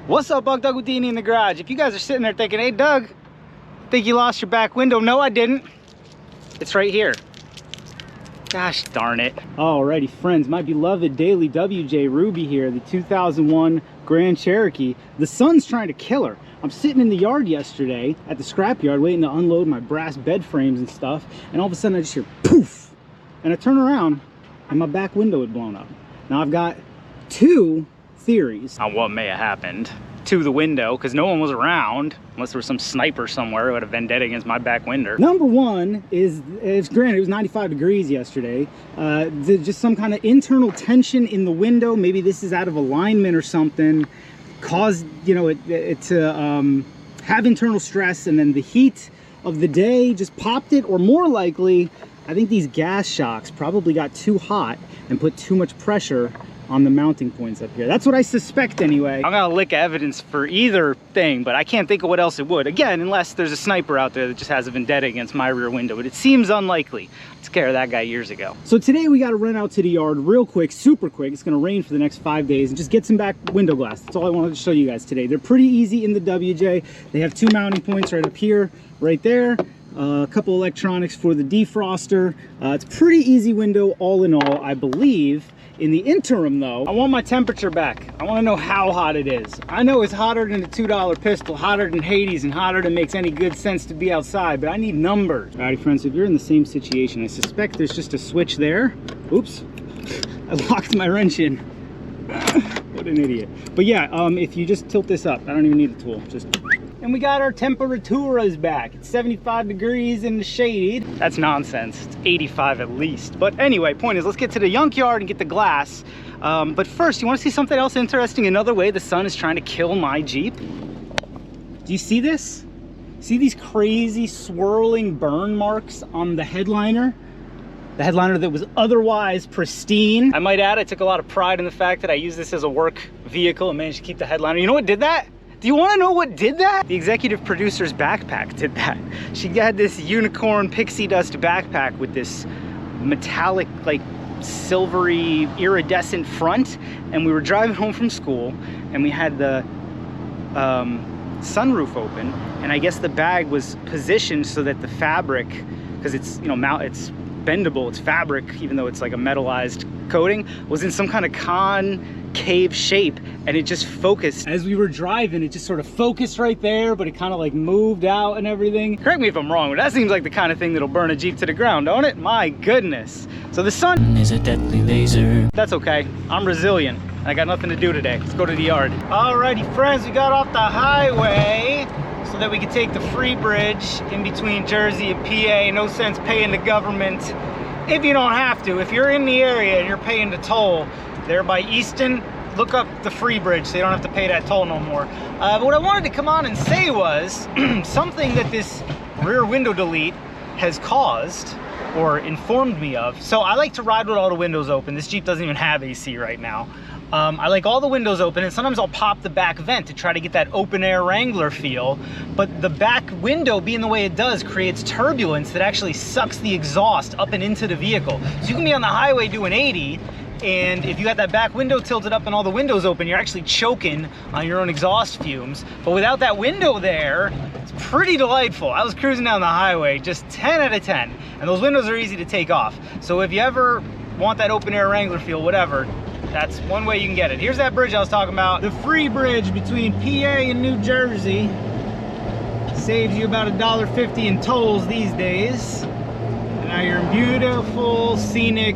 What's up, Bug Doug with Dini in the garage? If you guys are sitting there thinking, hey Doug, think you lost your back window? No, I didn't. It's right here. Gosh darn it. Alrighty friends, my beloved daily WJ Ruby here, the 2001 Grand Cherokee. The sun's trying to kill her. I'm sitting in the yard yesterday at the scrapyard waiting to unload my brass bed frames and stuff, and all of a sudden I just hear poof, and I turn around and my back window had blown up. Now I've got two theories on what may have happened to the window, because no one was around unless there was some sniper somewhere who had a vendetta against my back window. Number one is, granted it was 95 degrees yesterday, just some kind of internal tension in the window. Maybe this is out of alignment or something, caused it to have internal stress, and then the heat of the day just popped it. Or more likely, I think these gas shocks probably got too hot and put too much pressure on the mounting points up here. That's what I suspect anyway. I'm gonna lick evidence for either thing, but I can't think of what else it would. Again, unless there's a sniper out there that just has a vendetta against my rear window, but it seems unlikely. I took care of that guy years ago. So today we gotta run out to the yard real quick, super quick. It's gonna rain for the next 5 days and just get some back window glass. That's all I wanted to show you guys today. They're pretty easy in the WJ. They have two mounting points right up here, right there. A couple electronics for the defroster. It's a pretty easy window all in all, I believe. In the interim though, I want my temperature back. I want to know how hot it is. I know it's hotter than a $2 pistol, hotter than Hades, and hotter than makes any good sense to be outside, but I need numbers. Alrighty friends, if you're in the same situation, I suspect there's just a switch there. Oops, I locked my wrench in. What an idiot. But yeah, if you just tilt this up, I don't even need a tool, just... And we got our temperaturas back. It's 75 degrees in the shade. That's nonsense. It's 85 at least. But anyway, point is, let's get to the Junkyard and get the glass. But first, you want to see something else interesting? Another way the sun is trying to kill my Jeep. Do you see this? See these crazy swirling burn marks on the headliner? The headliner that was otherwise pristine. I might add, I took a lot of pride in the fact that I used this as a work vehicle and managed to keep the headliner. You know what did that? Do you want to know what did that? The executive producer's backpack did that. She had this unicorn pixie dust backpack with this metallic, like silvery iridescent front, and we were driving home from school and we had the sunroof open, and I guess the bag was positioned so that the fabric, because it's it's bendable, it's fabric, even though it's like a metallized coating, was in some kind of concave shape, and it just focused. As we were driving, it just sort of focused right there, but it kind of like moved out and everything. Correct me if I'm wrong, but that seems like the kind of thing that'll burn a Jeep to the ground, don't it? My goodness. So the sun is a deadly laser. That's okay, I'm resilient. I got nothing to do today. Let's go to the yard. Alrighty friends, we got off the highway so that we could take the free bridge in between Jersey and PA. No sense paying the government if you don't have to. If you're in the area and you're paying the toll there by Easton, look up the free bridge so you don't have to pay that toll no more. But what I wanted to come on and say was something that this rear window delete has caused or informed me of. So I like to ride with all the windows open. This Jeep doesn't even have AC right now. I like all the windows open, and sometimes I'll pop the back vent to try to get that open air Wrangler feel, but the back window being the way it does creates turbulence that actually sucks the exhaust up and into the vehicle. So you can be on the highway doing 80, and if you got that back window tilted up and all the windows open, you're actually choking on your own exhaust fumes. But without that window there, it's pretty delightful. I was cruising down the highway, just 10 out of 10, and those windows are easy to take off. So if you ever want that open air Wrangler feel, whatever, that's one way you can get it. Here's that bridge I was talking about. The free bridge between PA and New Jersey saves you about $1.50 in tolls these days. And now you're in beautiful, scenic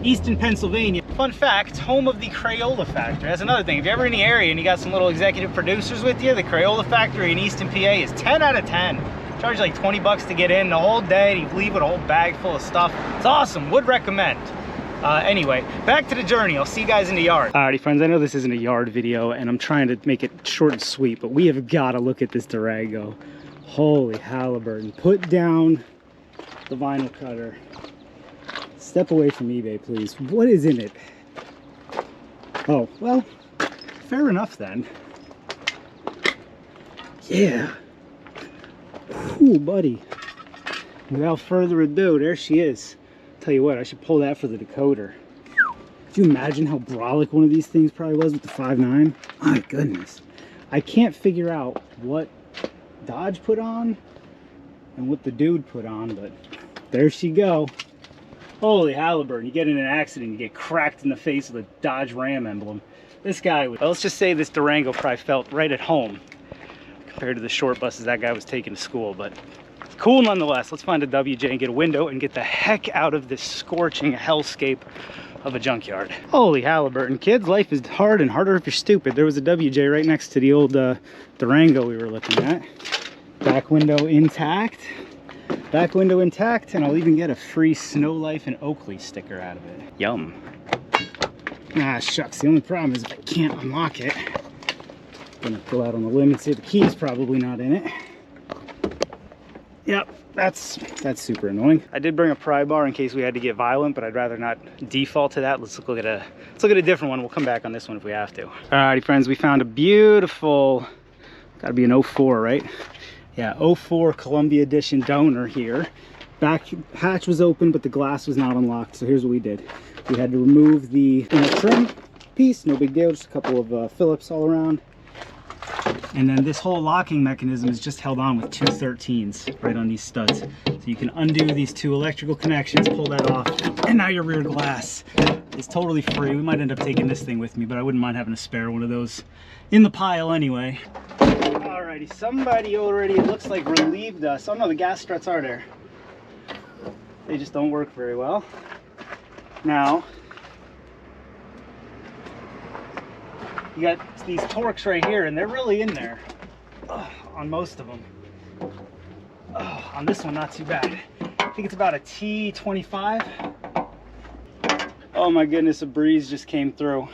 Easton, Pennsylvania. Fun fact, home of the Crayola factory. That's another thing. If you're ever in the area and you got some little executive producers with you, the Crayola factory in Easton, PA is 10 out of 10. Charge like 20 bucks to get in the whole day. You leave with a whole bag full of stuff. It's awesome, would recommend. Anyway, back to the journey. I'll see you guys in the yard. Alrighty friends, I know this isn't a yard video and I'm trying to make it short and sweet, but we have got to look at this Durago. Holy Halliburton. Put down the vinyl cutter. Step away from eBay, please. What is in it? Oh, well, fair enough then. Yeah. Ooh, buddy. Without further ado, there she is. Tell you what, I should pull that for the decoder. Could you imagine how brolic one of these things probably was with the 5.9? My goodness. I can't figure out what Dodge put on and what the dude put on, but there she go. Holy Halliburton, you get in an accident, you get cracked in the face with a Dodge Ram emblem. This guy, well, let's just say this Durango probably felt right at home compared to the short buses that guy was taking to school, but cool nonetheless. Let's find a WJ and get a window and get the heck out of this scorching hellscape of a junkyard. Holy Halliburton, kids, life is hard and harder if you're stupid. There was a WJ right next to the old Durango we were looking at. Back window intact. Back window intact, and I'll even get a free Snow Life and Oakley sticker out of it. Yum. Ah, shucks, the only problem is if I can't unlock it. I'm gonna go out on the limb and say the key's probably not in it. Yep, that's super annoying. I did bring a pry bar in case we had to get violent, but I'd rather not default to that. Let's look at a different one. We'll come back on this one if we have to. Alrighty, friends, we found a beautiful, gotta be an 04, right? Yeah, 04 Columbia Edition donor here. Back hatch was open, but the glass was not unlocked. So here's what we did. We had to remove the inner trim piece, no big deal, just a couple of Phillips all around. And then this whole locking mechanism is just held on with 2 13s right on these studs. So you can undo these 2 electrical connections, pull that off, and now your rear glass is totally free. We might end up taking this thing with me, but I wouldn't mind having a spare one of those in the pile anyway. Alrighty, somebody already, it looks like, relieved us. Oh no, the gas struts are there. They just don't work very well. Now, you got these Torx right here, and they're really in there on most of them. On this one, not too bad. I think it's about a T25. Oh my goodness, a breeze just came through.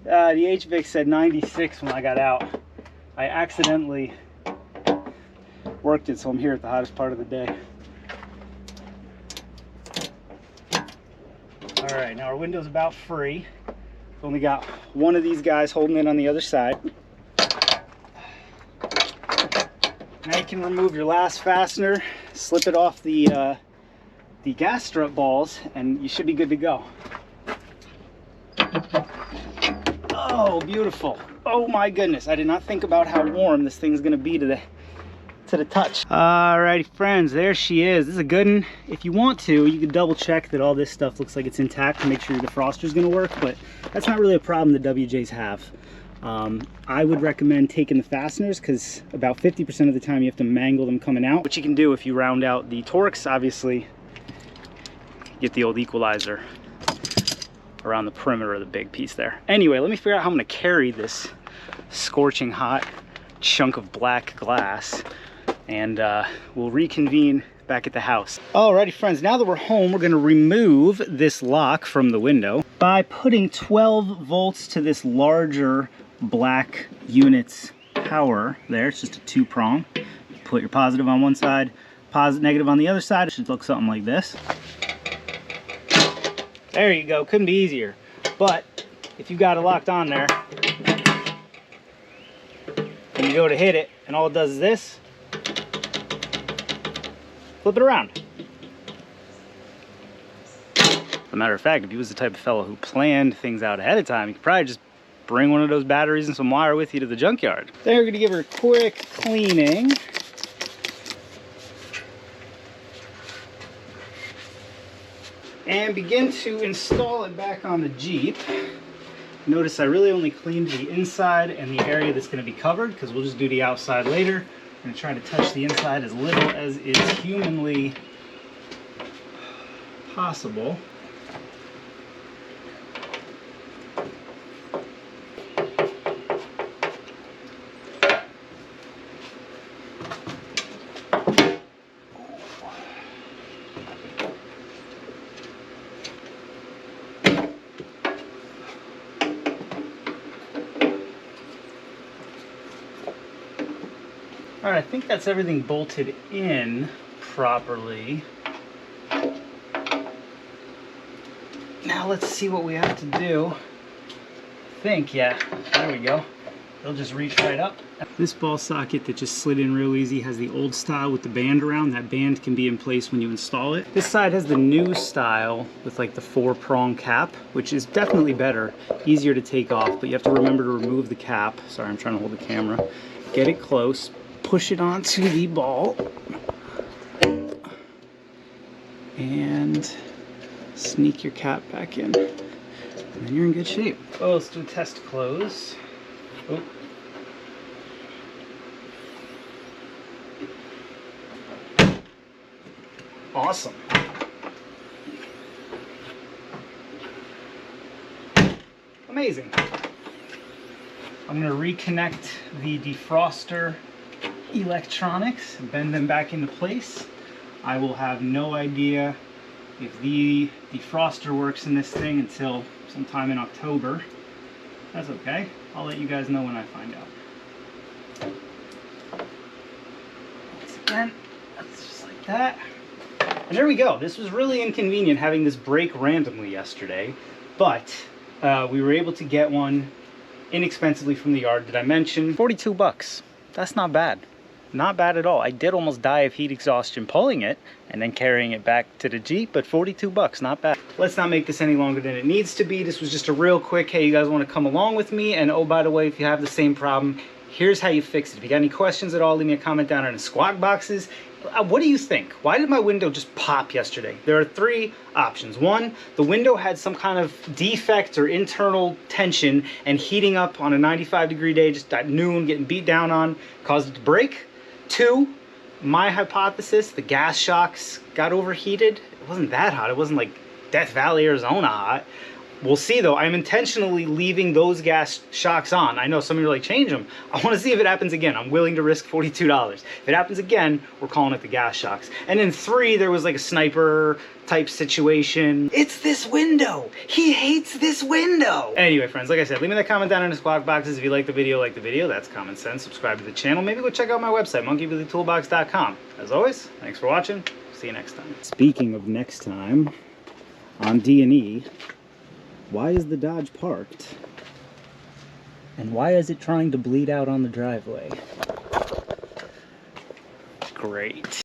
The HVIC said 96 when I got out. I accidentally worked it, so I'm here at the hottest part of the day. All right, now our window's about free. We've only got one of these guys holding it on the other side. Now you can remove your last fastener, slip it off the gas strut balls, and you should be good to go. Oh, beautiful. Oh my goodness, I did not think about how warm this thing's gonna be to the touch. Alrighty, friends, there she is. This is a good one. If you want to, you can double check that all this stuff looks like it's intact to make sure your defroster's gonna work, but that's not really a problem the WJs have. I would recommend taking the fasteners because about 50% of the time you have to mangle them coming out. What you can do if you round out the Torx, obviously, get the old equalizer around the perimeter of the big piece there. Anyway, let me figure out how I'm gonna carry this scorching hot chunk of black glass, and we'll reconvene back at the house. Alrighty, friends, now that we're home, we're gonna remove this lock from the window by putting 12 volts to this larger black unit's power there. It's just a 2-prong. Put your positive on one side, negative on the other side. It should look something like this. There you go, couldn't be easier. But if you got it locked on there, and you go to hit it, and all it does is this, flip it around. As a matter of fact, if he was the type of fellow who planned things out ahead of time, he could probably just bring one of those batteries and some wire with you to the junkyard. Then we're gonna give her a quick cleaning. And begin to install it back on the Jeep. Notice I really only cleaned the inside and the area that's going to be covered, because we'll just do the outside later. I'm going to try to touch the inside as little as is humanly possible. All right, I think that's everything bolted in properly. Now let's see what we have to do. I think, yeah, there we go. They'll just reach right up. This ball socket that just slid in real easy has the old style with the band around. That band can be in place when you install it. This side has the new style with like the 4-prong cap, which is definitely better, easier to take off, but you have to remember to remove the cap. Sorry, I'm trying to hold the camera. Get it close, push it onto the ball, and sneak your cap back in. And then you're in good shape. Oh, let's do a test close. Oh. Awesome. Amazing. I'm going to reconnect the defroster electronics and bend them back into place. I will have no idea if the defroster works in this thing until sometime in October. That's okay. I'll let you guys know when I find out. Once again, that's just like that. And there we go. This was really inconvenient having this break randomly yesterday, but we were able to get one inexpensively from the yard. Did I mention 42 bucks? That's not bad. Not bad at all. I did almost die of heat exhaustion pulling it and then carrying it back to the Jeep, but 42 bucks, not bad. Let's not make this any longer than it needs to be. This was just a real quick, hey, you guys want to come along with me? And oh, by the way, if you have the same problem, here's how you fix it. If you got any questions at all, leave me a comment down in the squawk boxes. What do you think? Why did my window just pop yesterday? There are 3 options. 1, the window had some kind of defect or internal tension and heating up on a 95-degree day, just at noon, getting beat down on, caused it to break. 2, my hypothesis, the gas shocks got overheated. It wasn't that hot. It wasn't like Death Valley, Arizona hot. We'll see though. I'm intentionally leaving those gas shocks on. I know some of you are like, change them. I want to see if it happens again. I'm willing to risk $42. If it happens again, we're calling it the gas shocks. And then 3, there was like a sniper type situation. It's this window. He hates this window. Anyway, friends, like I said, leave me that comment down in the squawk boxes. If you like the video, that's common sense. Subscribe to the channel. Maybe go check out my website, monkeybillytoolbox.com. As always, thanks for watching. See you next time. Speaking of next time, on D&E, why is the Dodge parked? And why is it trying to bleed out on the driveway? Great.